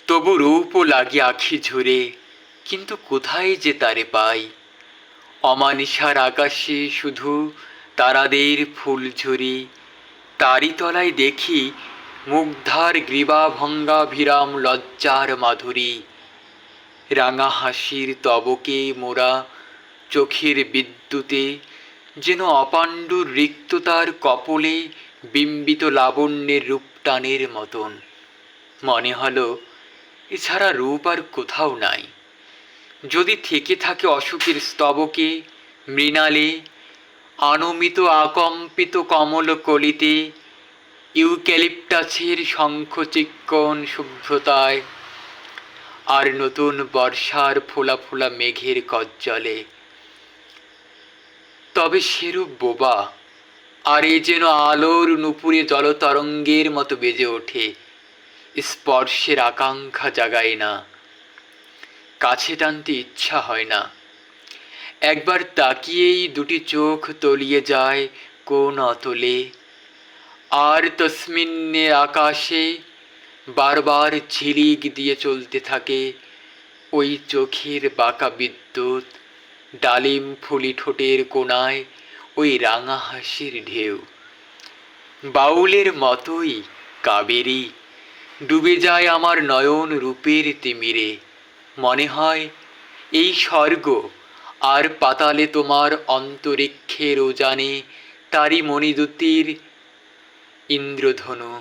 তবু রূপও লাগি আখি ঝরে, কিন্তু কোথায় যে তারে পাই। অমানিসার আকাশে শুধু তারাদের ফুলঝুরি, তারি তলায় দেখি মুগ্ধার গ্রীবা ভঙ্গা ভিরাম লজ্জার মাধুরী। রাঙা হাসির তবকে মোরা চোখের বিদ্যুতে, যেন অপাণ্ডুর রিক্ততার কপলে বিম্বিত লাবণ্যের রূপটানের মতন। মনে হলো এছাড়া রূপ আর কোথাও নাই। যদি থেকে থাকে অসুখের স্তবকে, মৃণালে, আনমিত আকম্পিত কমল কলিতে, ইউক্যালিপটাসের শঙ্খচিক্কণ শুভ্রতায়, আর নতুন বর্ষার ফোলা ফোলা মেঘের কজ্জলে, তবে সেরূপ বোবা। আর এ যেন আলোর নুপুরে জলতরঙ্গের মতো বেজে ওঠে, স্পর্শের আকাঙ্ক্ষা জাগায় না, কাছে টানতে ইচ্ছা হয় না। একবার তাকিয়েই দুটি চোখ তলিয়ে যায় কোন অতলে, আর তস্মিন্নে আকাশে বারবার ঝিলিক দিয়ে চলতে থাকে ওই চোখের বাঁকা বিদ্যুৎ, ডালিম ফুলি ঠোঁটের কোণায় ওই রাঙা হাসির ঢেউ। বাউলের মতোই কাবেরী ডুবে যায় আমার নয়ন রূপের তিমিরে। মনে হয় এই স্বর্গ আর পাতালে তোমার অন্তরিক্ষের উজানে তারি মণিদুতির ইন্দ্রধনু।